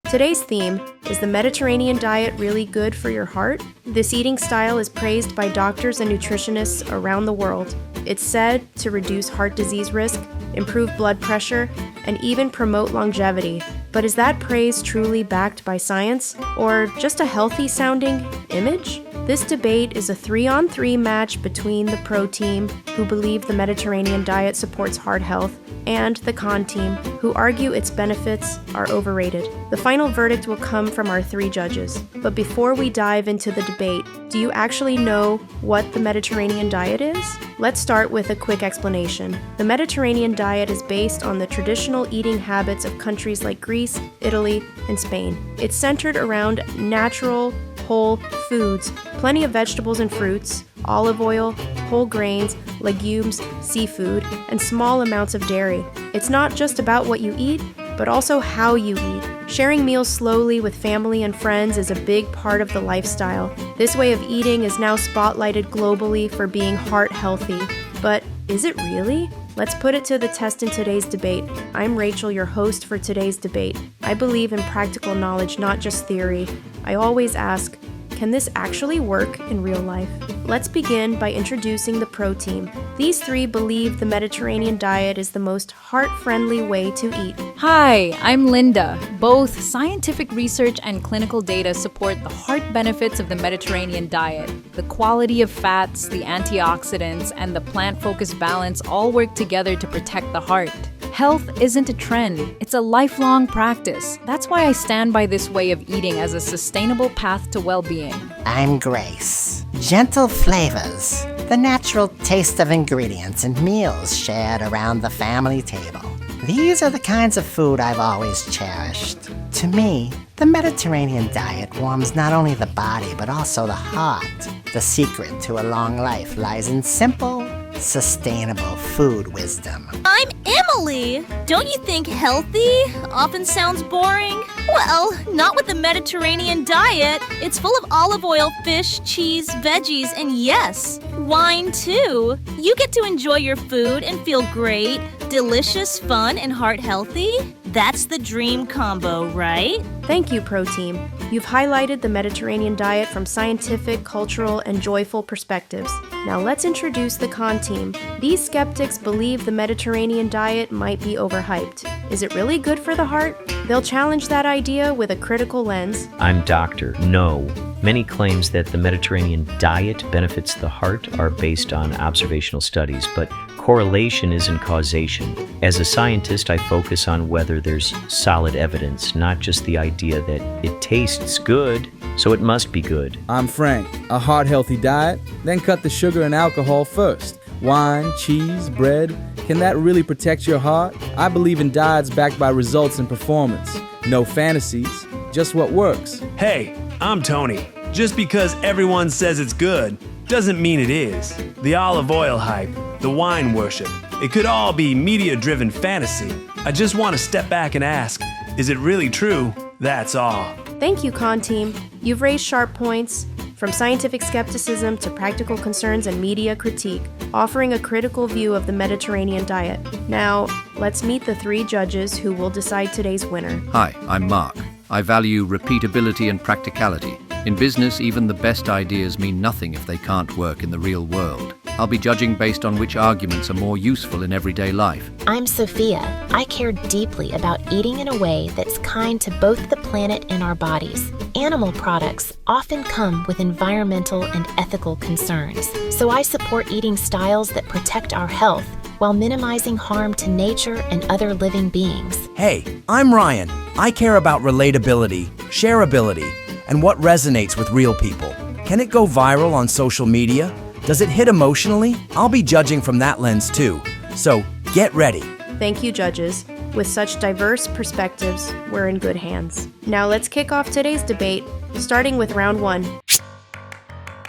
Today's theme is the Mediterranean diet really good for your heart? This eating style is praised by doctors and nutritionists around the world. It's said to reduce heart disease risk, improve blood pressure, and even promote longevity. But is that praise truly backed by science, or just a healthy-sounding image? This debate is a 3-on-3 match between the pro team, who believe the Mediterranean diet supports heart health, and the con team, who argue its benefits are overrated. The final verdict will come from our 3 judges. But before we dive into the debate, do you actually know what the Mediterranean diet is? Let's start with a quick explanation. The Mediterranean diet is based on the traditional eating habits of countries like Greece, Italy, and Spain. It's centered around natural, whole foods, plenty of vegetables and fruits, olive oil, whole grains, legumes, seafood, and small amounts of dairy. It's not just about what you eat, but also how you eat. Sharing meals slowly with family and friends is a big part of the lifestyle. This way of eating is now spotlighted globally for being heart healthy. But is it really? Let's put it to the test in today's debate. I'm Rachel, your host for today's debate. I believe in practical knowledge, not just theory. I always ask, can this actually work in real life? Let's begin by introducing the pro team. These 3 believe the Mediterranean diet is the most heart-friendly way to eat. Hi, I'm Linda. Both scientific research and clinical data support the heart benefits of the Mediterranean diet. The quality of fats, the antioxidants, and the plant-focused balance all work together to protect the heart. Health isn't a trend, it's a lifelong practice. That's why I stand by this way of eating as a sustainable path to well-being. I'm Grace. Gentle flavors, the natural taste of ingredients and meals shared around the family table. These are the kinds of food I've always cherished. To me, the Mediterranean diet warms not only the body but also the heart. The secret to a long life lies in simple, sustainable food wisdom. I'm Emily! Don't you think healthy often sounds boring? Well, not with the Mediterranean diet. It's full of olive oil, fish, cheese, veggies, and yes, wine too. You get to enjoy your food and feel great, delicious, fun, and heart healthy. That's the dream combo, right? Thank you, Pro Team. You've highlighted the Mediterranean diet from scientific, cultural, and joyful perspectives. Now let's introduce the con team. These skeptics believe the Mediterranean diet might be overhyped. Is it really good for the heart? They'll challenge that idea with a critical lens. I'm Dr. No. Many claims that the Mediterranean diet benefits the heart are based on observational studies, but correlation isn't causation. As a scientist, I focus on whether there's solid evidence, not just the idea that it tastes good, so it must be good. I'm Frank. A heart-healthy diet, then cut the sugar and alcohol first. Wine, cheese, bread, can that really protect your heart? I believe in diets backed by results and performance. No fantasies, just what works. Hey, I'm Tony. Just because everyone says it's good doesn't mean it is. The olive oil hype, the wine worship, it could all be media-driven fantasy. I just want to step back and ask, is it really true? That's all. Thank you, con team. You've raised sharp points, from scientific skepticism to practical concerns and media critique, offering a critical view of the Mediterranean diet. Now, let's meet the 3 judges who will decide today's winner. Hi, I'm Mark. I value repeatability and practicality. In business, even the best ideas mean nothing if they can't work in the real world. I'll be judging based on which arguments are more useful in everyday life. I'm Sophia. I care deeply about eating in a way that's kind to both the planet and our bodies. Animal products often come with environmental and ethical concerns, so I support eating styles that protect our health while minimizing harm to nature and other living beings. Hey, I'm Ryan. I care about relatability, shareability, and what resonates with real people. Can it go viral on social media? Does it hit emotionally? I'll be judging from that lens too. So get ready. Thank you, judges. With such diverse perspectives, we're in good hands. Now let's kick off today's debate, starting with round 1.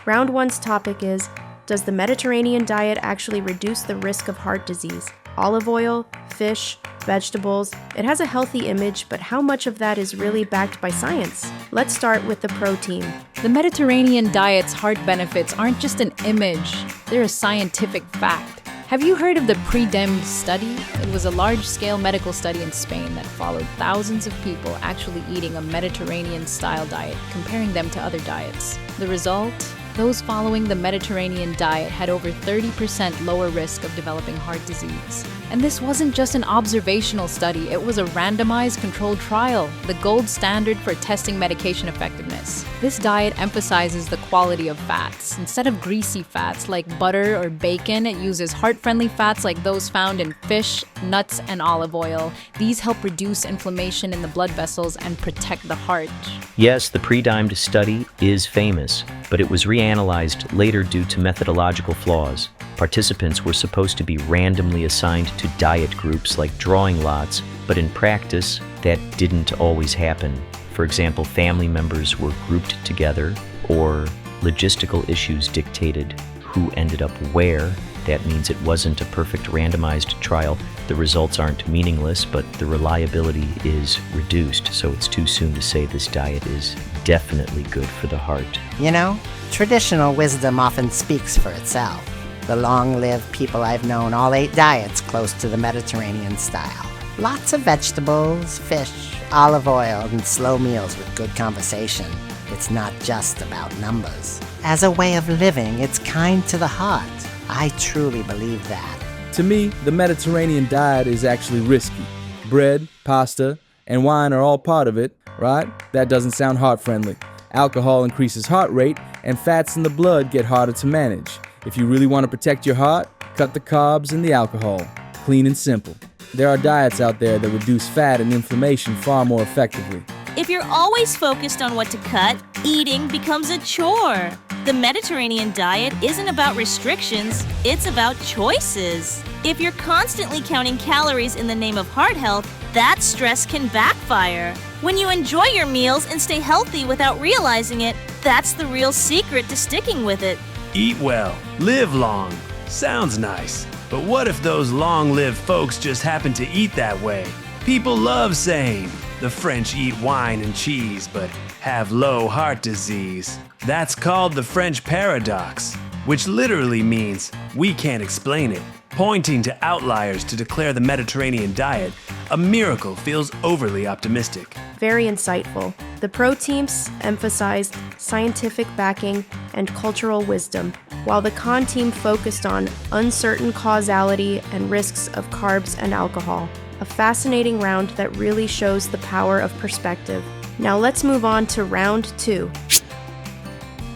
Round 1's topic is, does the Mediterranean diet actually reduce the risk of heart disease? Olive oil, fish, vegetables, it has a healthy image, but how much of that is really backed by science? Let's start with the pro team. The Mediterranean diet's heart benefits aren't just an image, they're a scientific fact. Have you heard of the Pre-Dem study? It was a large-scale medical study in Spain that followed thousands of people actually eating a Mediterranean-style diet, comparing them to other diets. The result? Those following the Mediterranean diet had over 30% lower risk of developing heart disease. And this wasn't just an observational study, it was a randomized controlled trial, the gold standard for testing medication effectiveness. This diet emphasizes the quality of fats. Instead of greasy fats like butter or bacon, it uses heart-friendly fats like those found in fish, nuts, and olive oil. These help reduce inflammation in the blood vessels and protect the heart. Yes, the pre-dimed study is famous, but it was reanalyzed later due to methodological flaws. Participants were supposed to be randomly assigned to diet groups like drawing lots, but in practice, that didn't always happen. For example, family members were grouped together, or logistical issues dictated who ended up where. That means it wasn't a perfect randomized trial. The results aren't meaningless, but the reliability is reduced, so it's too soon to say this diet is definitely good for the heart. You know, traditional wisdom often speaks for itself. The long-lived people I've known all ate diets close to the Mediterranean style. Lots of vegetables, fish, olive oil, and slow meals with good conversation. It's not just about numbers. As a way of living, it's kind to the heart. I truly believe that. To me, the Mediterranean diet is actually risky. Bread, pasta, and wine are all part of it, right? That doesn't sound heart-friendly. Alcohol increases heart rate, and fats in the blood get harder to manage. If you really want to protect your heart, cut the carbs and the alcohol. Clean and simple. There are diets out there that reduce fat and inflammation far more effectively. If you're always focused on what to cut, eating becomes a chore. The Mediterranean diet isn't about restrictions, it's about choices. If you're constantly counting calories in the name of heart health, that stress can backfire. When you enjoy your meals and stay healthy without realizing it, that's the real secret to sticking with it. Eat well, live long. Sounds nice. But what if those long-lived folks just happen to eat that way? People love saying, the French eat wine and cheese, but have low heart disease. That's called the French paradox, which literally means we can't explain it. Pointing to outliers to declare the Mediterranean diet a miracle feels overly optimistic. Very insightful. The pro teams emphasized scientific backing and cultural wisdom, while the con team focused on uncertain causality and risks of carbs and alcohol. A fascinating round that really shows the power of perspective. Now let's move on to round 2.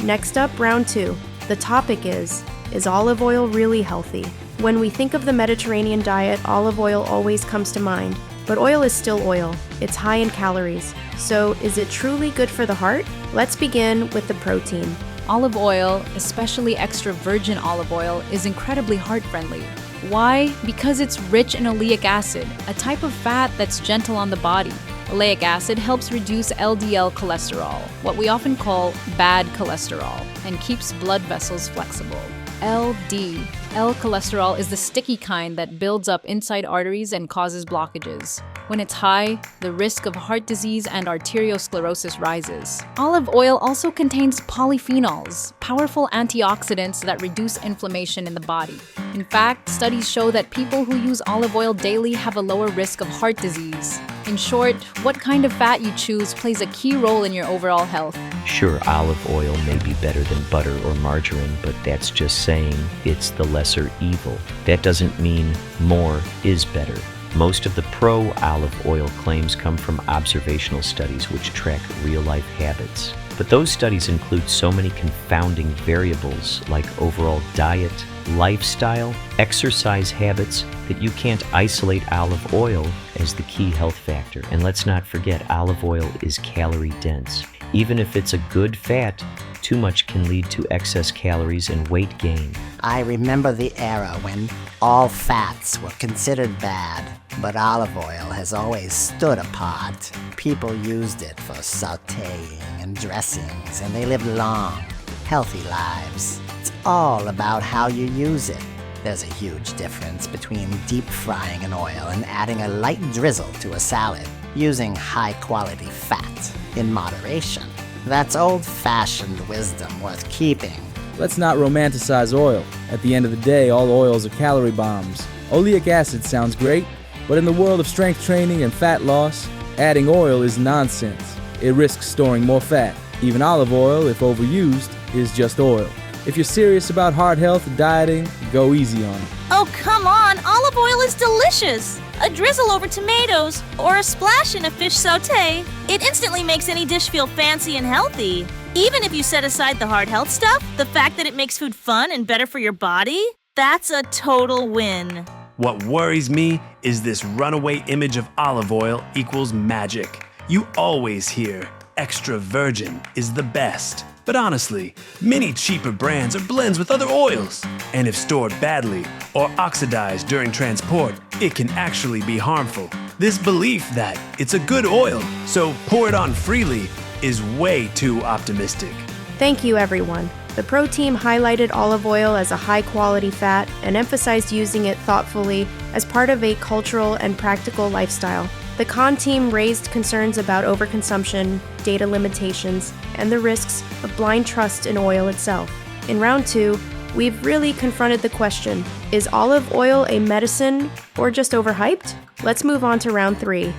Next up, round 2. The topic is olive oil really healthy? When we think of the Mediterranean diet, olive oil always comes to mind. But oil is still oil. It's high in calories. So is it truly good for the heart? Let's begin with the protein. Olive oil, especially extra virgin olive oil, is incredibly heart-friendly. Why? Because it's rich in oleic acid, a type of fat that's gentle on the body. Oleic acid helps reduce LDL cholesterol, what we often call bad cholesterol, and keeps blood vessels flexible. LD. L-cholesterol is the sticky kind that builds up inside arteries and causes blockages. When it's high, the risk of heart disease and arteriosclerosis rises. Olive oil also contains polyphenols, powerful antioxidants that reduce inflammation in the body. In fact, studies show that people who use olive oil daily have a lower risk of heart disease. In short, what kind of fat you choose plays a key role in your overall health. Sure, olive oil may be better than butter or margarine, but that's just saying it's the lesser evil. That doesn't mean more is better. Most of the pro-olive oil claims come from observational studies which track real-life habits. But those studies include so many confounding variables like overall diet, lifestyle, exercise habits that you can't isolate olive oil as the key health factor. And let's not forget, olive oil is calorie dense. Even if it's a good fat, too much can lead to excess calories and weight gain. I remember the era when all fats were considered bad, but olive oil has always stood apart. People used it for sautéing and dressings, and they lived long, healthy lives. It's all about how you use it. There's a huge difference between deep frying an oil and adding a light drizzle to a salad, using high-quality fat in moderation. That's old-fashioned wisdom worth keeping. Let's not romanticize oil. At the end of the day, all oils are calorie bombs. Oleic acid sounds great, but in the world of strength training and fat loss, adding oil is nonsense. It risks storing more fat. Even olive oil, if overused, is just oil. If you're serious about heart health and dieting, go easy on it. Oh, come on! Olive oil is delicious! A drizzle over tomatoes, or a splash in a fish sauté. It instantly makes any dish feel fancy and healthy. Even if you set aside the hard health stuff, the fact that it makes food fun and better for your body, that's a total win. What worries me is this runaway image of olive oil equals magic. You always hear extra virgin is the best. But honestly, many cheaper brands are blends with other oils. And if stored badly or oxidized during transport, it can actually be harmful. This belief that it's a good oil, so pour it on freely, is way too optimistic. Thank you, everyone. The Pro Team highlighted olive oil as a high-quality fat and emphasized using it thoughtfully as part of a cultural and practical lifestyle. The Con Team raised concerns about overconsumption, data limitations, and the risks of blind trust in oil itself. In round 2, we've really confronted the question, is olive oil a medicine or just overhyped? Let's move on to round 3.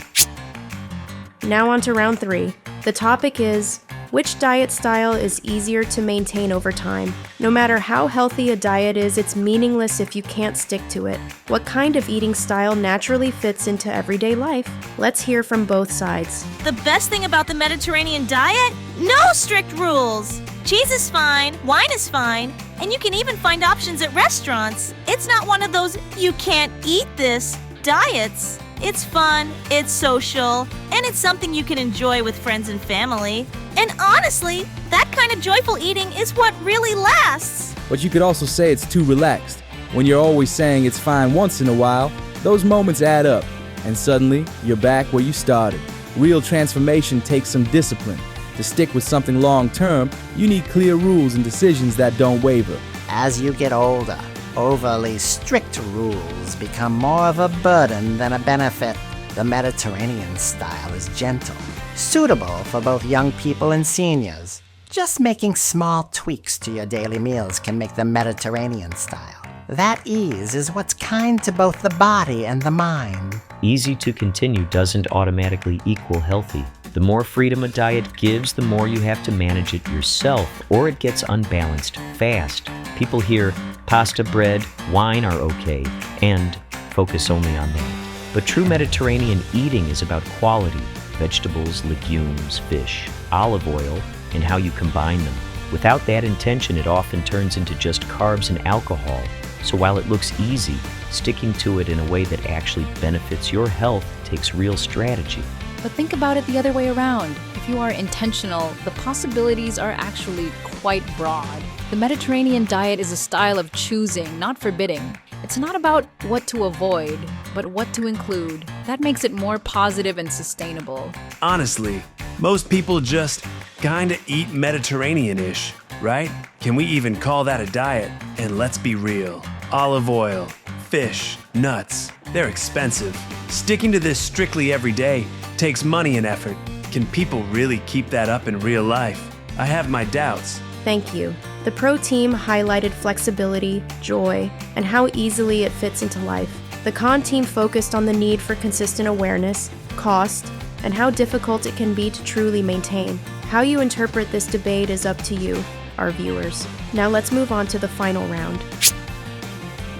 Now on to round 3. The topic is, which diet style is easier to maintain over time? No matter how healthy a diet is, it's meaningless if you can't stick to it. What kind of eating style naturally fits into everyday life? Let's hear from both sides. The best thing about the Mediterranean diet? No strict rules! Cheese is fine, wine is fine, and you can even find options at restaurants. It's not one of those you can't eat this diets. It's fun, it's social, and it's something you can enjoy with friends and family. And honestly, that kind of joyful eating is what really lasts. But you could also say it's too relaxed. When you're always saying it's fine once in a while, those moments add up, and suddenly you're back where you started. Real transformation takes some discipline. To stick with something long term, you need clear rules and decisions that don't waver. As you get older, overly strict rules become more of a burden than a benefit. The Mediterranean style is gentle, suitable for both young people and seniors. Just making small tweaks to your daily meals can make the Mediterranean style. That ease is what's kind to both the body and the mind. Easy to continue doesn't automatically equal healthy. The more freedom a diet gives, the more you have to manage it yourself, or it gets unbalanced fast. People hear pasta, bread, wine are okay, and focus only on that. But true Mediterranean eating is about quality: vegetables, legumes, fish, olive oil, and how you combine them. Without that intention, it often turns into just carbs and alcohol. So while it looks easy, sticking to it in a way that actually benefits your health takes real strategy. But think about it the other way around. If you are intentional, the possibilities are actually quite broad. The Mediterranean diet is a style of choosing, not forbidding. It's not about what to avoid, but what to include. That makes it more positive and sustainable. Honestly, most people just kinda eat Mediterranean-ish, right? Can we even call that a diet? And let's be real. Olive oil, fish, nuts, they're expensive. Sticking to this strictly every day takes money and effort. Can people really keep that up in real life? I have my doubts. Thank you. The Pro Team highlighted flexibility, joy, and how easily it fits into life. The Con Team focused on the need for consistent awareness, cost, and how difficult it can be to truly maintain. How you interpret this debate is up to you, our viewers. Now let's move on to the final round.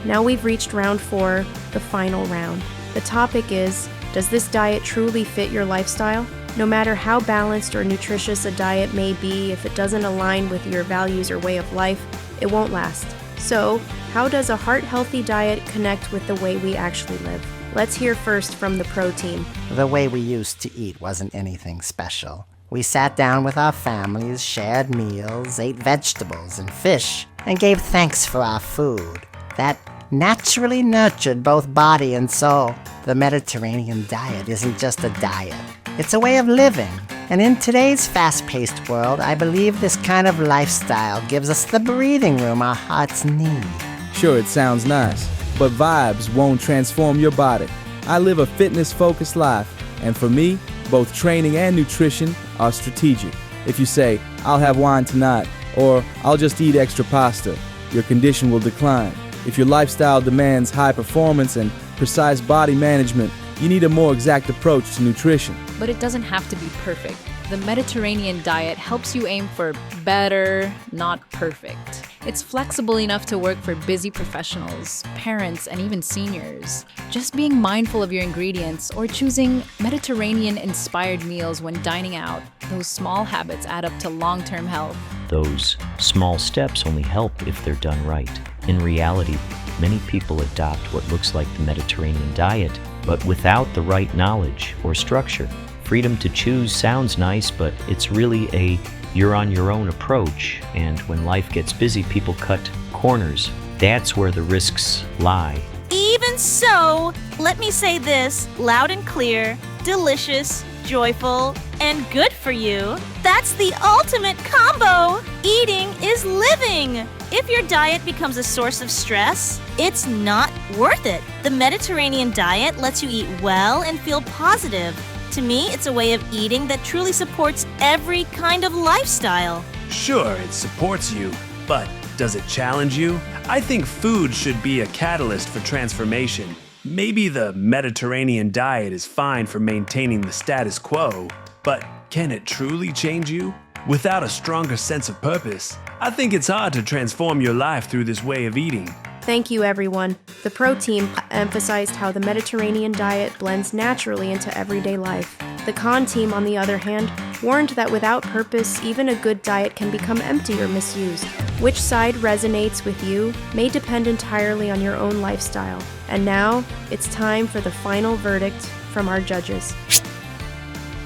Now we've reached round 4, the final round. The topic is, does this diet truly fit your lifestyle? No matter how balanced or nutritious a diet may be, if it doesn't align with your values or way of life, it won't last. So, how does a heart-healthy diet connect with the way we actually live? Let's hear first from the Pro Team. The way we used to eat wasn't anything special. We sat down with our families, shared meals, ate vegetables and fish, and gave thanks for our food. That naturally nurtured both body and soul. The Mediterranean diet isn't just a diet. It's a way of living. And in today's fast-paced world, I believe this kind of lifestyle gives us the breathing room our hearts need. Sure, it sounds nice, but vibes won't transform your body. I live a fitness-focused life, and for me, both training and nutrition are strategic. If you say, I'll have wine tonight, Or I'll just eat extra pasta. Your condition will decline. If your lifestyle demands high performance and precise body management, you need a more exact approach to nutrition. But it doesn't have to be perfect. The Mediterranean diet helps you aim for better, not perfect. It's flexible enough to work for busy professionals, parents, and even seniors. Just being mindful of your ingredients or choosing Mediterranean-inspired meals when dining out, those small habits add up to long-term health. Those small steps only help if they're done right. In reality, many people adopt what looks like the Mediterranean diet, but without the right knowledge or structure. Freedom to choose sounds nice, but it's really a you're-on-your-own approach, and when life gets busy, people cut corners. That's where the risks lie. Even so, let me say this loud and clear: delicious, joyful, and good for you. That's the ultimate combo! Eating is living! If your diet becomes a source of stress, it's not worth it. The Mediterranean diet lets you eat well and feel positive. To me, it's a way of eating that truly supports every kind of lifestyle. Sure, it supports you, but does it challenge you? I think food should be a catalyst for transformation. Maybe the Mediterranean diet is fine for maintaining the status quo, but can it truly change you? Without a stronger sense of purpose, I think it's hard to transform your life through this way of eating. Thank you, everyone. The Pro Team emphasized how the Mediterranean diet blends naturally into everyday life. The Con Team, on the other hand, warned that without purpose, even a good diet can become empty or misused. Which side resonates with you may depend entirely on your own lifestyle. And now, it's time for the final verdict from our judges.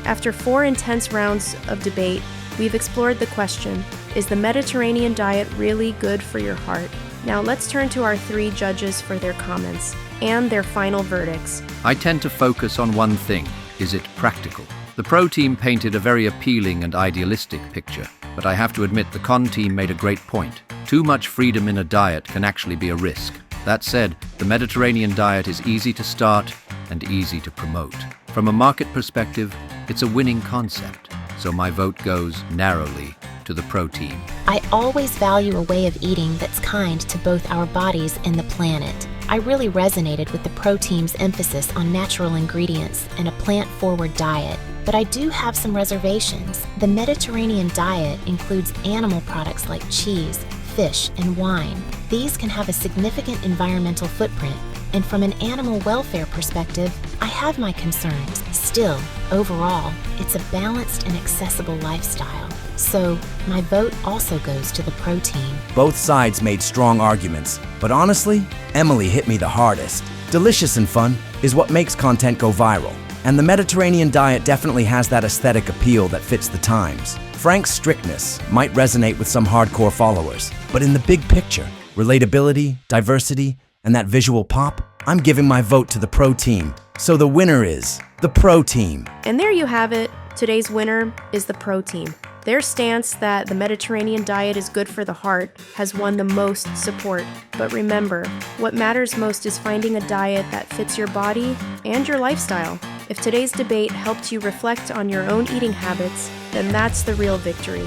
After 4 intense rounds of debate, we've explored the question, is the Mediterranean diet really good for your heart? Now let's turn to our 3 judges for their comments and their final verdicts. I tend to focus on one thing. Is it practical? The Pro Team painted a very appealing and idealistic picture, but I have to admit the Con Team made a great point. Too much freedom in a diet can actually be a risk. That said, the Mediterranean diet is easy to start and easy to promote. From a market perspective, it's a winning concept, so my vote goes narrowly to the Pro Team. I always value a way of eating that's kind to both our bodies and the planet. I really resonated with the Pro Team's emphasis on natural ingredients and a plant-forward diet, but I do have some reservations. The Mediterranean diet includes animal products like cheese, fish, and wine. These can have a significant environmental footprint, and from an animal welfare perspective, I have my concerns. Still, overall, it's a balanced and accessible lifestyle. So, my vote also goes to the Pro Team. Both sides made strong arguments, but honestly, Emily hit me the hardest. Delicious and fun is what makes content go viral, and the Mediterranean diet definitely has that aesthetic appeal that fits the times. Frank's strictness might resonate with some hardcore followers, but in the big picture, relatability, diversity, and that visual pop, I'm giving my vote to the Pro Team. So the winner is the Pro Team. And there you have it. Today's winner is the Pro Team. Their stance that the Mediterranean diet is good for the heart has won the most support. But remember, what matters most is finding a diet that fits your body and your lifestyle. If today's debate helped you reflect on your own eating habits, then that's the real victory.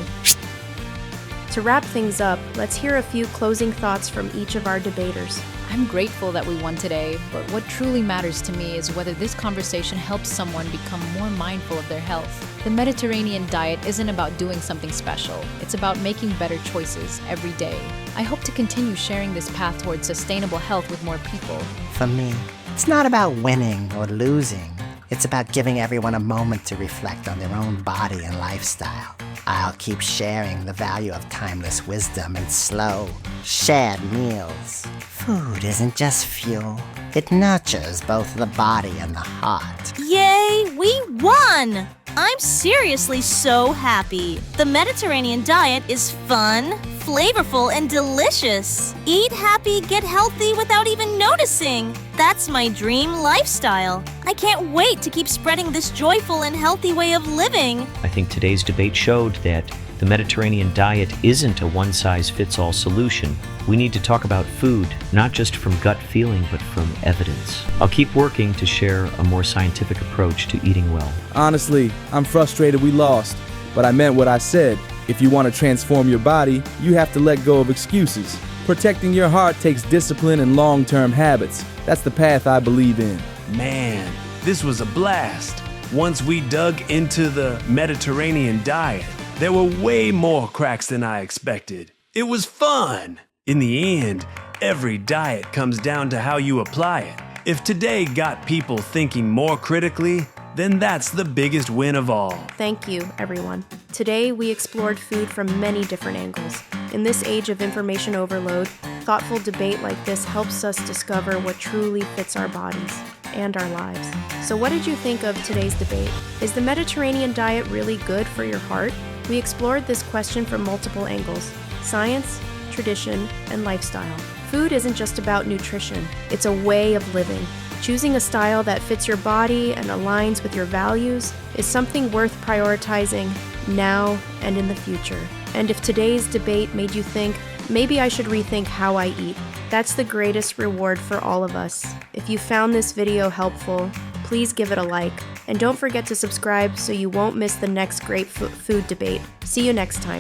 To wrap things up, let's hear a few closing thoughts from each of our debaters. I'm grateful that we won today, but what truly matters to me is whether this conversation helps someone become more mindful of their health. The Mediterranean diet isn't about doing something special. It's about making better choices every day. I hope to continue sharing this path towards sustainable health with more people. For me, it's not about winning or losing. It's about giving everyone a moment to reflect on their own body and lifestyle. I'll keep sharing the value of timeless wisdom and slow, shared meals. Food isn't just fuel. It nurtures both the body and the heart. Yay, we won! I'm seriously so happy. The Mediterranean diet is fun, flavorful, and delicious. Eat happy, get healthy without even noticing. That's my dream lifestyle. I can't wait to keep spreading this joyful and healthy way of living. I think today's debate showed that the Mediterranean diet isn't a one-size-fits-all solution. We need to talk about food, not just from gut feeling, but from evidence. I'll keep working to share a more scientific approach to eating well. Honestly, I'm frustrated we lost, but I meant what I said. If you want to transform your body, you have to let go of excuses. Protecting your heart takes discipline and long-term habits. That's the path I believe in. Man, this was a blast. Once we dug into the Mediterranean diet, there were way more cracks than I expected. It was fun. In the end, every diet comes down to how you apply it. If today got people thinking more critically, then that's the biggest win of all. Thank you, everyone. Today, we explored food from many different angles. In this age of information overload, thoughtful debate like this helps us discover what truly fits our bodies and our lives. So what did you think of today's debate? Is the Mediterranean diet really good for your heart? We explored this question from multiple angles: science, tradition, and lifestyle. Food isn't just about nutrition, it's a way of living. Choosing a style that fits your body and aligns with your values is something worth prioritizing now and in the future. And if today's debate made you think, maybe I should rethink how I eat, that's the greatest reward for all of us. If you found this video helpful, please give it a like. And don't forget to subscribe so you won't miss the next great food debate. See you next time.